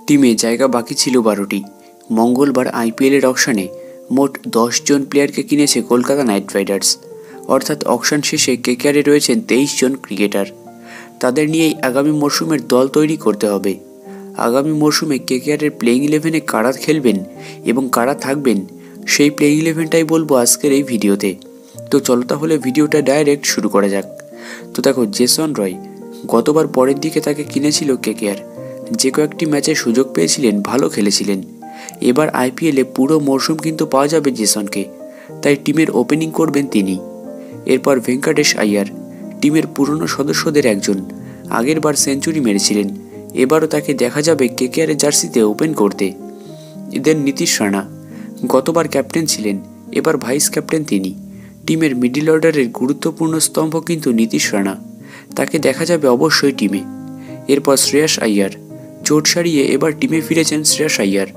টিমে জায়গা বাকি ছিল 12টি। মঙ্গলবার আইপিএলের অকশনে মোট 10 জন প্লেয়ারকে কিনেছে কলকাতা নাইট রাইডার্স। অর্থাৎ অকশন শেষে কেকেআরে রয়েছেন 23 জন ক্রিকেটার। তাদের নিয়েই আগামী মরশুমের দল তৈরি করতে হবে। আগামী মরশুমে কেকেআরের প্লেইং ইলেভেনে কারা খেলবেন এবং কারা থাকবেন সেই প্লেইং ইলেভেনটাই বলবো আজকের এই ভিডিওতে। তো চলো তাহলে ভিডিওটা ডাইরেক্ট শুরু করা যাক। তো দেখো, জেসন রয় গতবার পরের দিকে তাকে কিনেছিল কেকেআর। যে কয়েকটি ম্যাচে সুযোগ পেয়েছিলেন, ভালো খেলেছিলেন। এবার আইপিএলে পুরো মরশুম কিন্তু পাওয়া যাবে জেসনকে, তাই টিমের ওপেনিং করবেন তিনি। এরপর ভেঙ্কটেশ আইয়ার, টিমের পুরনো সদস্যদের একজন, আগের বার সেঞ্চুরি মেরেছিলেন। এবারও তাকে দেখা যাবে কেকেআরের জার্সিতে ওপেন করতে। এদের নীতিশ রানা গতবার ক্যাপ্টেন ছিলেন, এবার ভাইস ক্যাপ্টেন তিনি। টিমের মিডল অর্ডারের গুরুত্বপূর্ণ স্তম্ভ কিন্তু নীতিশ রানা, তাকে দেখা যাবে অবশ্যই টিমে। এরপর শ্রেয়াস আইয়ার, চোট সারিয়ে এবার টিমে ফিরেছেন শ্রেয়াস আইয়ার,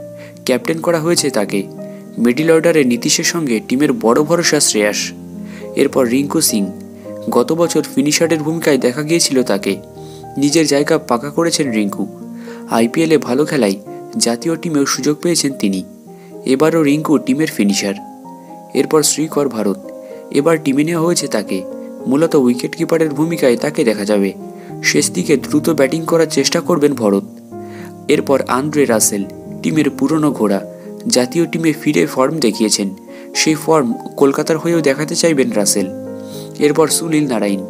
ক্যাপ্টেন করা হয়েছে তাকে। মিডল অর্ডারে নীতিশের সঙ্গে টিমের বড় ভরসা শ্রেয়াস। এরপর রিঙ্কু সিং, গত বছর ফিনিশারের ভূমিকায় দেখা গিয়েছিল তাকে, নিজের জায়গা পাকা করেছেন রিঙ্কু। আইপিএলে ভালো খেলায় জাতীয় টিমেও সুযোগ পেয়েছেন তিনি। এবারও রিঙ্কু টিমের ফিনিশার। এরপর শ্রীকর ভারত, এবার টিমে নেওয়া হয়েছে তাকে, মূলত উইকেট কিপারের ভূমিকায় তাকে দেখা যাবে। শেষ দিকে দ্রুত ব্যাটিং করার চেষ্টা করবেন ভরত। এরপর আন্দ্রে রাসেল, টিমের পুরনো ঘোড়া, জাতীয় টিমে ফিরে ফর্ম দেখিয়েছেন, সেই ফর্ম কলকাতার হয়েও দেখাতে চাইবেন রাসেল। এরপর সুনীল নারাইন,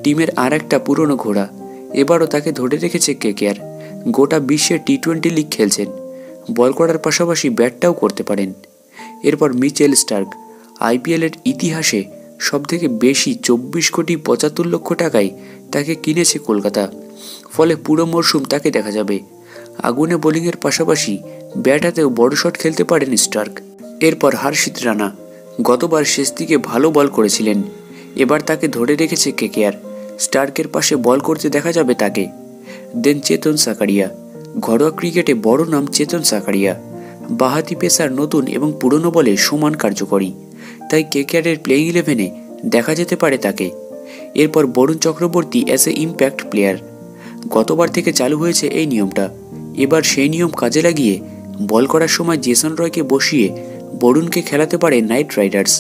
টিমের আর একটা পুরনো ঘোড়া, এবারও তাকে ধরে রেখেছে কেকেআর। গোটা বিশ্বে টি20 লিগ খেলছেন, বল করার পাশাপাশি ব্যাটটাও করতে পারেন। এরপর মিচেল স্টার্ক, আইপিএলের ইতিহাসে সবথেকে বেশি 24 কোটি 75 লক্ষ টাকায় তাকে কিনেছে কলকাতা, ফলে পুরো মরশুম তাকে দেখা যাবে। আগুনে বোলিংয়ের পাশাপাশি ব্যাট হাতেও বড় শট খেলতে পারেন স্টার্ক। এরপর হর্ষিত রানা, গতবার শেষ দিকে ভালো বল করেছিলেন, এবার তাকে ধরে রেখেছে কেকেআর। স্টার্কের পাশে বল করতে দেখা যাবে তাকে। দেন চেতন সাকারিয়া, ঘরোয়া ক্রিকেটে বড় নাম চেতন সাকারিয়া, বাঁহাতি পেসার, নতুন এবং পুরনো বলে সমান কার্যকরী, তাই কেকেআরের প্লেইং ইলেভেনে দেখা যেতে পারে তাকে। এরপর Varun Chakravarthy as a impact player, গতবার থেকে চালু হয়েছে এই নিয়মটা। এবার সেই নিয়ম কাজে লাগিয়ে বল করার সময় জেসন রয়কে বসিয়ে বরুণকে খেলাতে পারে নাইট রাইডার্স।